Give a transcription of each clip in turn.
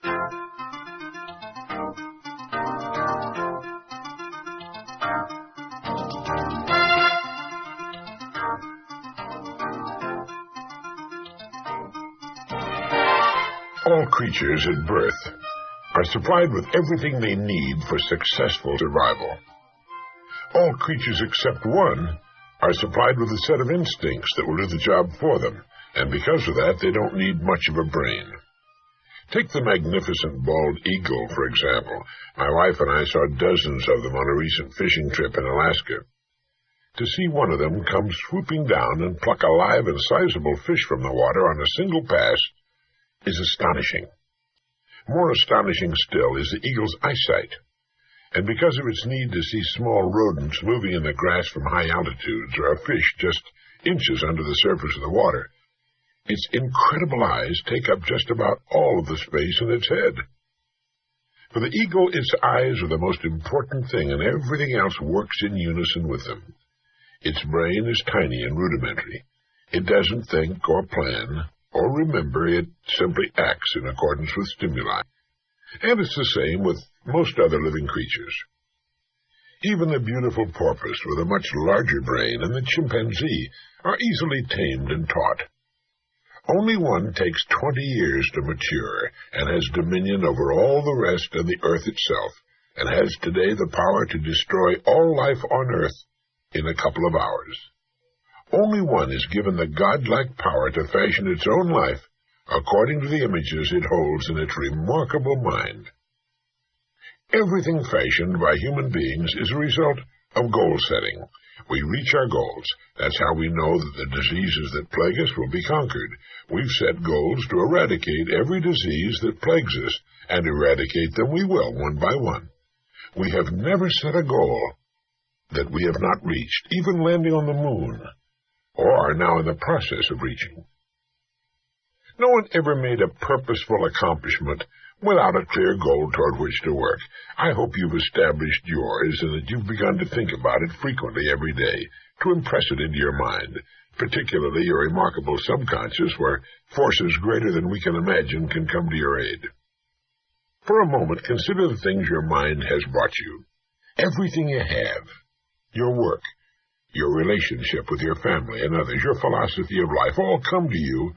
All creatures at birth are supplied with everything they need for successful survival. All creatures except one are supplied with a set of instincts that will do the job for them, and because of that, they don't need much of a brain. Take the magnificent bald eagle, for example. My wife and I saw dozens of them on a recent fishing trip in Alaska. To see one of them come swooping down and pluck a live and sizable fish from the water on a single pass is astonishing. More astonishing still is the eagle's eyesight, and because of its need to see small rodents moving in the grass from high altitudes or a fish just inches under the surface of the water, its incredible eyes take up just about all of the space in its head. For the eagle, its eyes are the most important thing, and everything else works in unison with them. Its brain is tiny and rudimentary. It doesn't think or plan or remember, it simply acts in accordance with stimuli. And it's the same with most other living creatures. Even the beautiful porpoise with a much larger brain and the chimpanzee are easily tamed and taught. Only one takes 20 years to mature and has dominion over all the rest and the earth itself, and has today the power to destroy all life on earth in a couple of hours. Only one is given the godlike power to fashion its own life according to the images it holds in its remarkable mind. Everything fashioned by human beings is a result of goal setting. We reach our goals. That's how we know that the diseases that plague us will be conquered. We've set goals to eradicate every disease that plagues us, and eradicate them we will, one by one. We have never set a goal that we have not reached, even landing on the moon, or are now in the process of reaching. No one ever made a purposeful accomplishment without a clear goal toward which to work. I hope you've established yours and that you've begun to think about it frequently every day, to impress it into your mind, particularly your remarkable subconscious, where forces greater than we can imagine can come to your aid. For a moment, consider the things your mind has brought you. Everything you have, your work, your relationship with your family and others, your philosophy of life, all come to you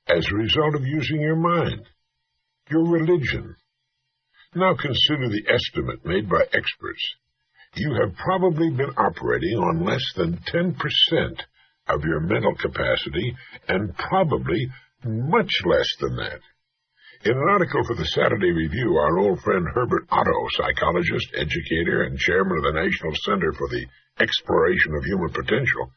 as a result of using your mind. Your religion. Now consider the estimate made by experts. You have probably been operating on less than 10% of your mental capacity, and probably much less than that. In an article for the Saturday Review, our old friend Herbert Otto, psychologist, educator, and chairman of the National Center for the Exploration of Human Potential,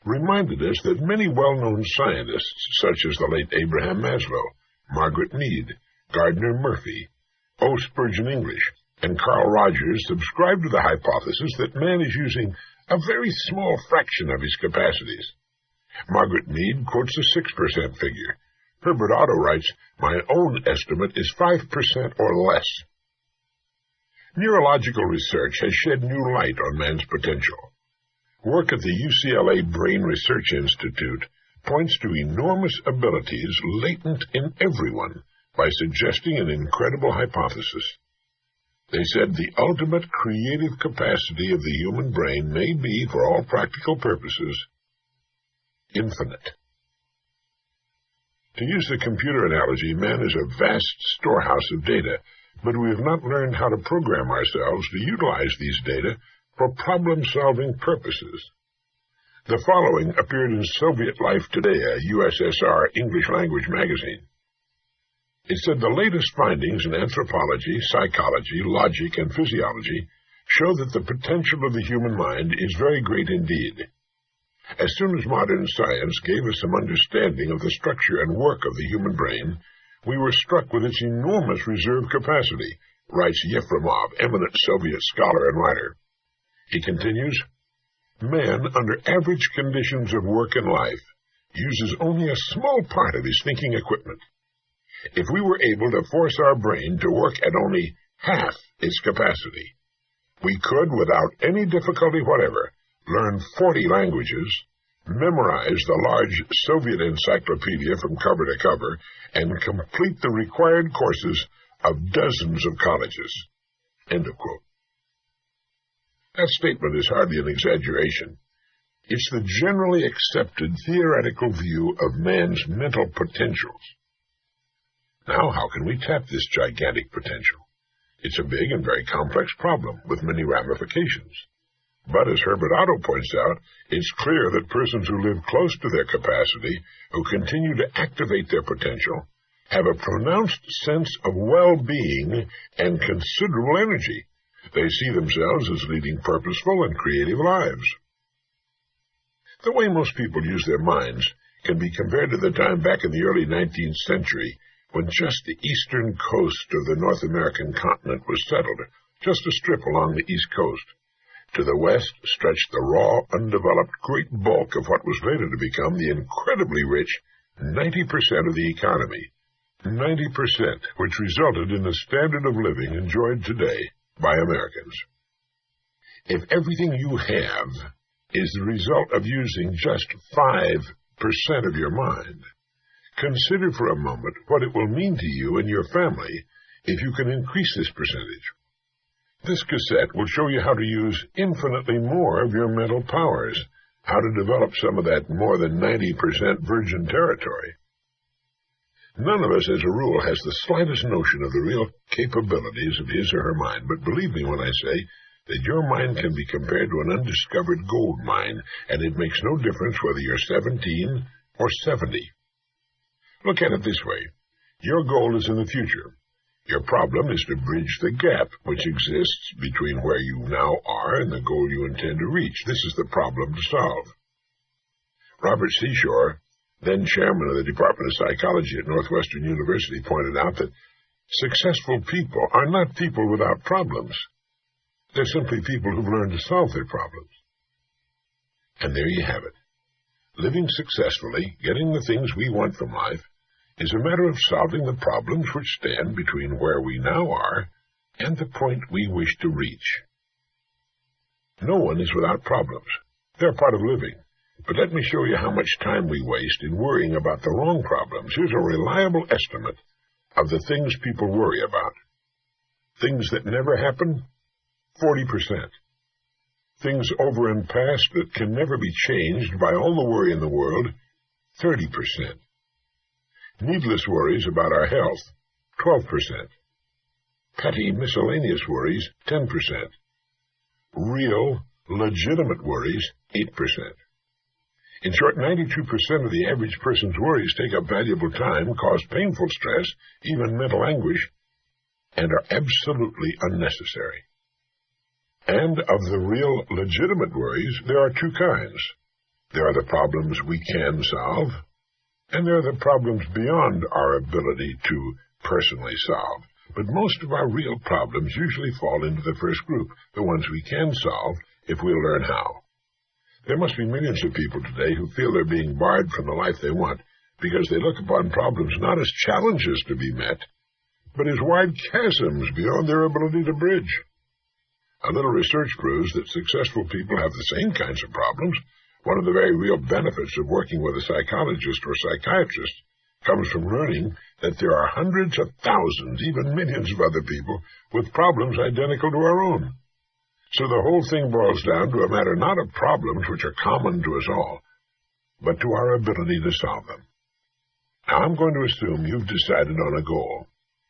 reminded us that many well-known scientists, such as the late Abraham Maslow, Margaret Mead, Gardner Murphy, O. Spurgeon English, and Carl Rogers, subscribe to the hypothesis that man is using a very small fraction of his capacities. Margaret Mead quotes a 6% figure. Herbert Otto writes, "My own estimate is 5% or less." Neurological research has shed new light on man's potential. Work at the UCLA Brain Research Institute points to enormous abilities latent in everyone by suggesting an incredible hypothesis. They said the ultimate creative capacity of the human brain may be, for all practical purposes, infinite. To use the computer analogy, man is a vast storehouse of data, but we have not learned how to program ourselves to utilize these data for problem-solving purposes. The following appeared in Soviet Life Today, a USSR English-language magazine. It said the latest findings in anthropology, psychology, logic, and physiology show that the potential of the human mind is very great indeed. As soon as modern science gave us some understanding of the structure and work of the human brain, we were struck with its enormous reserve capacity, writes Yefremov, eminent Soviet scholar and writer. He continues, "Man, under average conditions of work and life, uses only a small part of his thinking equipment. If we were able to force our brain to work at only half its capacity, we could, without any difficulty whatever, learn 40 languages, memorize the large Soviet encyclopedia from cover to cover, and complete the required courses of dozens of colleges. End of quote. That statement is hardly an exaggeration. It's the generally accepted theoretical view of man's mental potentials. Now, how can we tap this gigantic potential? It's a big and very complex problem with many ramifications. But as Herbert Otto points out, it's clear that persons who live close to their capacity, who continue to activate their potential, have a pronounced sense of well-being and considerable energy. They see themselves as leading purposeful and creative lives. The way most people use their minds can be compared to the time back in the early 19th century when just the eastern coast of the North American continent was settled, just a strip along the east coast. To the west stretched the raw, undeveloped great bulk of what was later to become the incredibly rich 90% of the economy. 90%, which resulted in the standard of living enjoyed today by Americans. If everything you have is the result of using just 5% of your mind, consider for a moment what it will mean to you and your family if you can increase this percentage. This cassette will show you how to use infinitely more of your mental powers, how to develop some of that more than 90% virgin territory. None of us, as a rule, has the slightest notion of the real capabilities of his or her mind, but believe me when I say that your mind can be compared to an undiscovered gold mine, and it makes no difference whether you're 17 or 70. Look at it this way. Your goal is in the future. Your problem is to bridge the gap which exists between where you now are and the goal you intend to reach. This is the problem to solve. Robert Seashore, then chairman of the Department of Psychology at Northwestern University, pointed out that successful people are not people without problems. They're simply people who've learned to solve their problems. And there you have it. Living successfully, getting the things we want from life, is a matter of solving the problems which stand between where we now are and the point we wish to reach. No one is without problems. They're part of living. But let me show you how much time we waste in worrying about the wrong problems. Here's a reliable estimate of the things people worry about. Things that never happen, 40%. Things over and past that can never be changed by all the worry in the world, 30%. Needless worries about our health, 12%. Petty miscellaneous worries, 10%. Real, legitimate worries, 8%. In short, 92% of the average person's worries take up valuable time, cause painful stress, even mental anguish, and are absolutely unnecessary. And of the real, legitimate worries, there are two kinds. There are the problems we can solve, and there are the problems beyond our ability to personally solve. But most of our real problems usually fall into the first group, the ones we can solve if we'll learn how. There must be millions of people today who feel they're being barred from the life they want because they look upon problems not as challenges to be met, but as wide chasms beyond their ability to bridge. A little research proves that successful people have the same kinds of problems. One of the very real benefits of working with a psychologist or psychiatrist comes from learning that there are hundreds of thousands, even millions of other people with problems identical to our own. So the whole thing boils down to a matter not of problems which are common to us all, but to our ability to solve them. Now, I'm going to assume you've decided on a goal.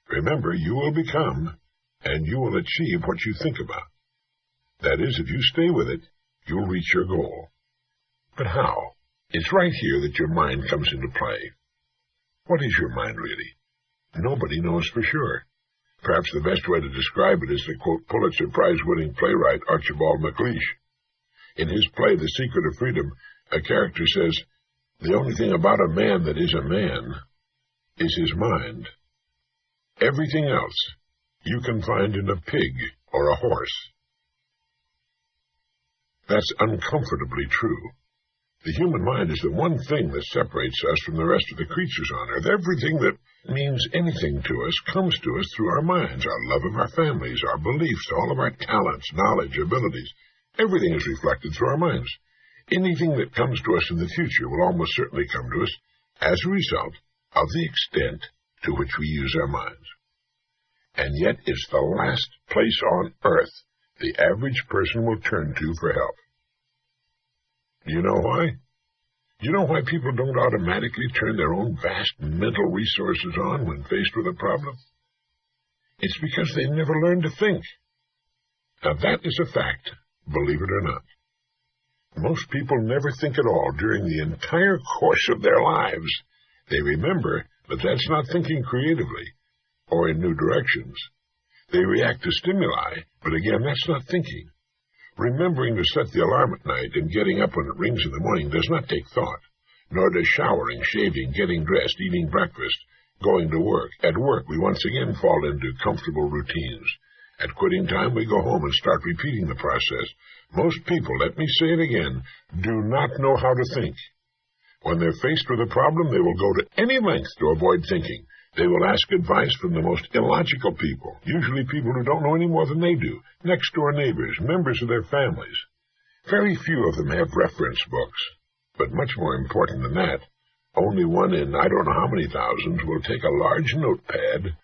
Remember, you will become and you will achieve what you think about. That is, if you stay with it, you'll reach your goal. But how? It's right here that your mind comes into play. What is your mind really? Nobody knows for sure. Perhaps the best way to describe it is to quote Pulitzer Prize-winning playwright Archibald MacLeish. In his play, The Secret of Freedom, a character says, "The only thing about a man that is a man is his mind. Everything else you can find in a pig or a horse." That's uncomfortably true. The human mind is the one thing that separates us from the rest of the creatures on Earth. Everything that means anything to us comes to us through our minds, our love of our families, our beliefs, all of our talents, knowledge, abilities. Everything is reflected through our minds. Anything that comes to us in the future will almost certainly come to us as a result of the extent to which we use our minds. and yet it's the last place on earth the average person will turn to for help. Do you know why? Do you know why people don't automatically turn their own vast mental resources on when faced with a problem? It's because they never learned to think. Now that is a fact, believe it or not. Most people never think at all during the entire course of their lives. They remember, but that's not thinking creatively or in new directions. They react to stimuli, but again, that's not thinking. Remembering to set the alarm at night and getting up when it rings in the morning does not take thought, nor does showering, shaving, getting dressed, eating breakfast, going to work. At work, we once again fall into comfortable routines. At quitting time, we go home and start repeating the process. Most people, let me say it again, do not know how to think. When they're faced with a problem, they will go to any length to avoid thinking. They will ask advice from the most illogical people, usually people who don't know any more than they do, next-door neighbors, members of their families. Very few of them have reference books, but much more important than that, only one in I don't know how many thousands will take a large notepad,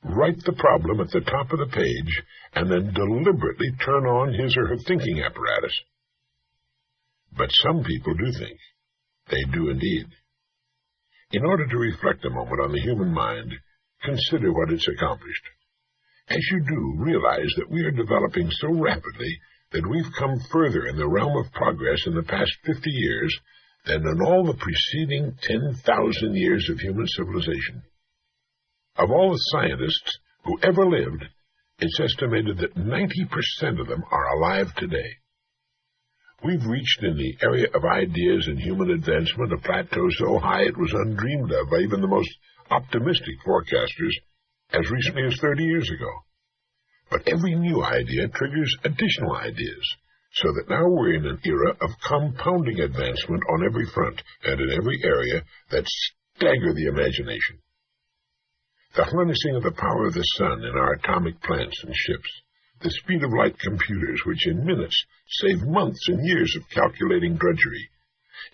write the problem at the top of the page, and then deliberately turn on his or her thinking apparatus. But some people do think. They do indeed. In order to reflect a moment on the human mind, consider what it's accomplished. As you do, realize that we are developing so rapidly that we've come further in the realm of progress in the past 50 years than in all the preceding 10,000 years of human civilization. Of all the scientists who ever lived, it's estimated that 90% of them are alive today. We've reached in the area of ideas and human advancement a plateau so high it was undreamed of by even the most optimistic forecasters as recently as 30 years ago. But every new idea triggers additional ideas, so that now we're in an era of compounding advancement on every front and in every area that stagger the imagination. The harnessing of the power of the sun in our atomic plants and ships, the speed of light computers, which in minutes save months and years of calculating drudgery.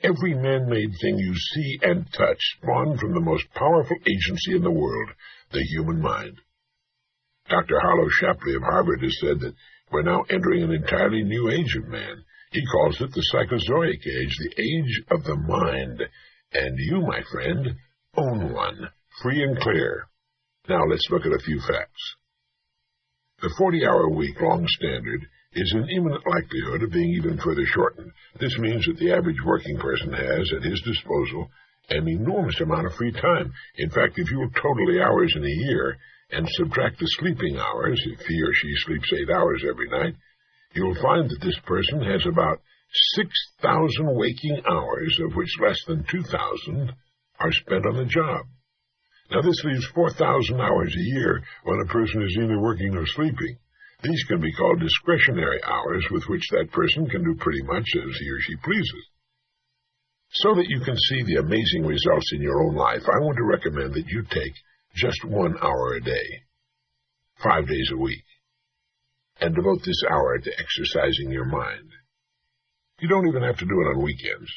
Every man-made thing you see and touch spawned from the most powerful agency in the world, the human mind. Dr. Harlow Shapley of Harvard has said that we're now entering an entirely new age of man. He calls it the Psychozoic age, the age of the mind. And you, my friend, own one, free and clear. Now let's look at a few facts. The 40-hour week long standard is in imminent likelihood of being even further shortened. This means that the average working person has at his disposal an enormous amount of free time. In fact, if you will total the hours in a year and subtract the sleeping hours, if he or she sleeps 8 hours every night, you'll find that this person has about 6,000 waking hours, of which less than 2,000 are spent on the job. Now, this leaves 4,000 hours a year when a person is either working or sleeping. These can be called discretionary hours with which that person can do pretty much as he or she pleases. So that you can see the amazing results in your own life, I want to recommend that you take just 1 hour a day, 5 days a week, and devote this hour to exercising your mind. You don't even have to do it on weekends.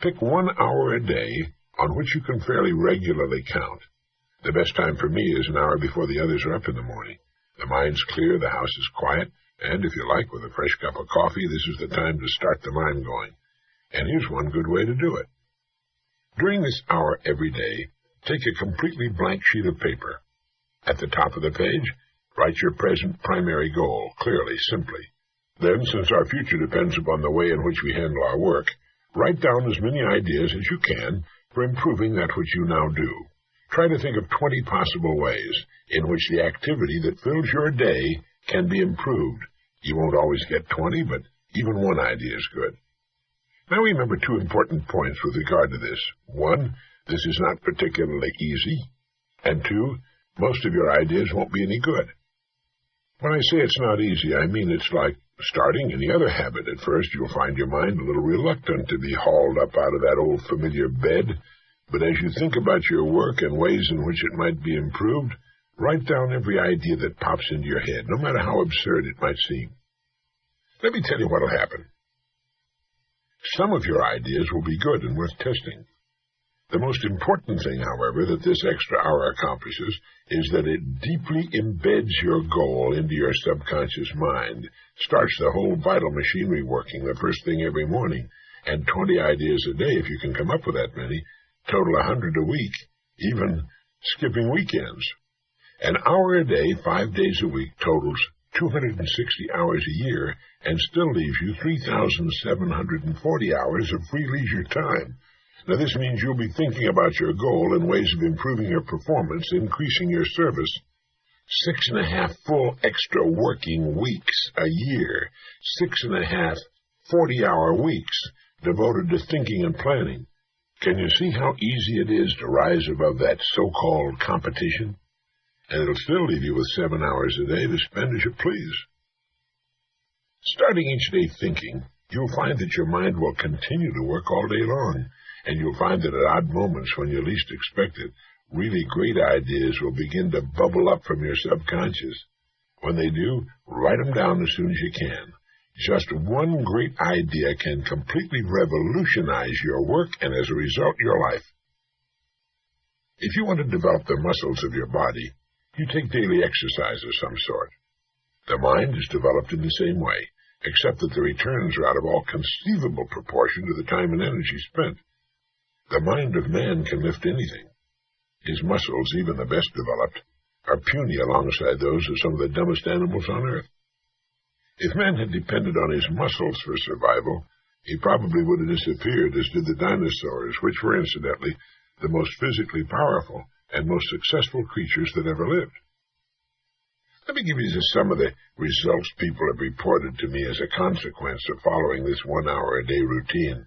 Pick 1 hour a day on which you can fairly regularly count. The best time for me is an hour before the others are up in the morning. The mind's clear, the house is quiet, and if you like, with a fresh cup of coffee, this is the time to start the mind going. And here's one good way to do it. During this hour every day, take a completely blank sheet of paper. At the top of the page, write your present primary goal, clearly, simply. Then, since our future depends upon the way in which we handle our work, write down as many ideas as you can for improving that which you now do. Try to think of 20 possible ways in which the activity that fills your day can be improved. You won't always get 20, but even one idea is good. Now remember 2 important points with regard to this. 1, this is not particularly easy. And 2, most of your ideas won't be any good. When I say it's not easy, I mean it's like starting any other habit. At first, you'll find your mind a little reluctant to be hauled up out of that old familiar bed. But as you think about your work and ways in which it might be improved, write down every idea that pops into your head, no matter how absurd it might seem. Let me tell you what'll happen. Some of your ideas will be good and worth testing. The most important thing, however, that this extra hour accomplishes is that it deeply embeds your goal into your subconscious mind, starts the whole vital machinery working the first thing every morning, and 20 ideas a day, if you can come up with that many, total 100 a week, even skipping weekends. An hour a day, 5 days a week, totals 260 hours a year and still leaves you 3,740 hours of free leisure time. Now, this means you'll be thinking about your goal and ways of improving your performance, increasing your service. 6.5 full extra working weeks a year, 6.5 40-hour weeks devoted to thinking and planning. Can you see how easy it is to rise above that so-called competition? And it'll still leave you with 7 hours a day to spend as you please. Starting each day thinking, you'll find that your mind will continue to work all day long, and you'll find that at odd moments when you least expect it, really great ideas will begin to bubble up from your subconscious. When they do, write them down as soon as you can. Just one great idea can completely revolutionize your work and, as a result, your life. If you want to develop the muscles of your body, you take daily exercise of some sort. The mind is developed in the same way, except that the returns are out of all conceivable proportion to the time and energy spent. The mind of man can lift anything. His muscles, even the best developed, are puny alongside those of some of the dumbest animals on earth. If man had depended on his muscles for survival, he probably would have disappeared, as did the dinosaurs, which were, incidentally, the most physically powerful and most successful creatures that ever lived. Let me give you just some of the results people have reported to me as a consequence of following this 1 hour a day routine.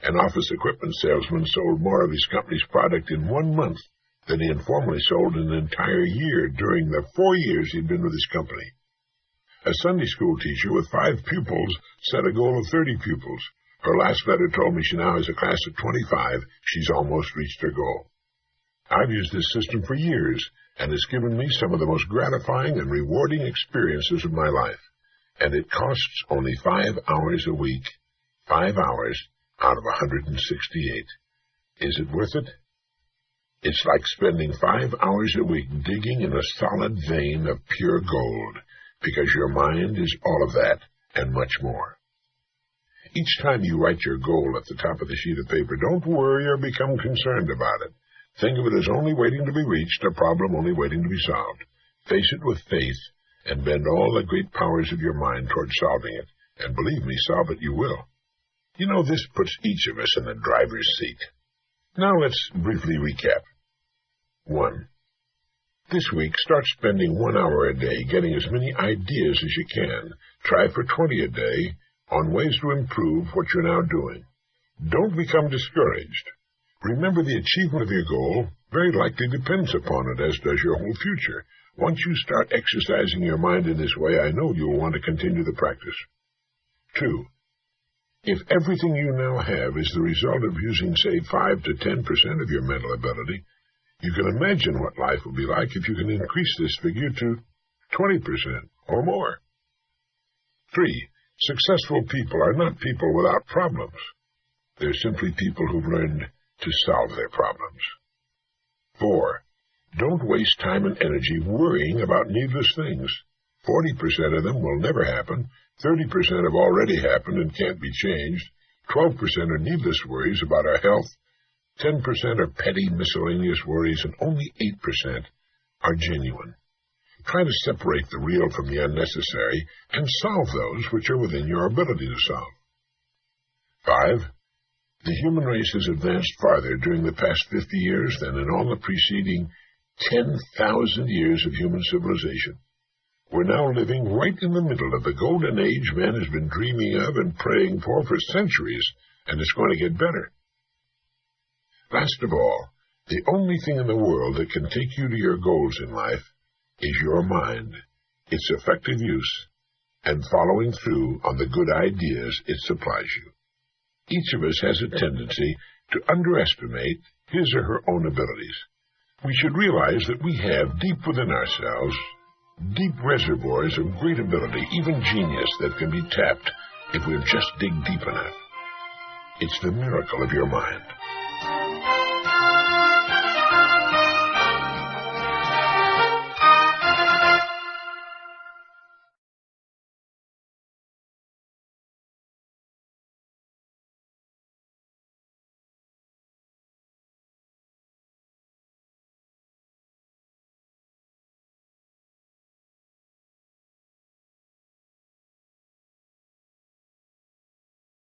An office equipment salesman sold more of his company's product in 1 month than he had formerly sold in an entire year during the 4 years he'd been with his company. A Sunday school teacher with 5 pupils set a goal of 30 pupils. Her last letter told me she now has a class of 25. She's almost reached her goal. I've used this system for years, and it's given me some of the most gratifying and rewarding experiences of my life. And it costs only 5 hours a week. 5 hours out of 168. Is it worth it? It's like spending 5 hours a week digging in a solid vein of pure gold, because your mind is all of that and much more. Each time you write your goal at the top of the sheet of paper, don't worry or become concerned about it. Think of it as only waiting to be reached, a problem only waiting to be solved. Face it with faith and bend all the great powers of your mind toward solving it. And believe me, solve it you will. You know, this puts each of us in the driver's seat. Now let's briefly recap. 1. This week, start spending 1 hour a day getting as many ideas as you can. Try for 20 a day on ways to improve what you're now doing. Don't become discouraged. Remember, the achievement of your goal very likely depends upon it, as does your whole future. Once you start exercising your mind in this way, I know you'll want to continue the practice. 2. If everything you now have is the result of using, say, 5 to 10% of your mental ability, you can imagine what life will be like if you can increase this figure to 20% or more. 3. Successful people are not people without problems. They're simply people who've learned to solve their problems. 4. Don't waste time and energy worrying about needless things. 40% of them will never happen. 30% have already happened and can't be changed. 12% are needless worries about our health. 10% are petty miscellaneous worries, and only 8% are genuine. Try to separate the real from the unnecessary and solve those which are within your ability to solve. 5. The human race has advanced farther during the past 50 years than in all the preceding 10,000 years of human civilization. We're now living right in the middle of the golden age man has been dreaming of and praying for centuries, and it's going to get better. Last of all, the only thing in the world that can take you to your goals in life is your mind, its effective use, and following through on the good ideas it supplies you. Each of us has a tendency to underestimate his or her own abilities. We should realize that we have deep within ourselves deep reservoirs of great ability, even genius, that can be tapped if we'll just dig deep enough. It's the miracle of your mind.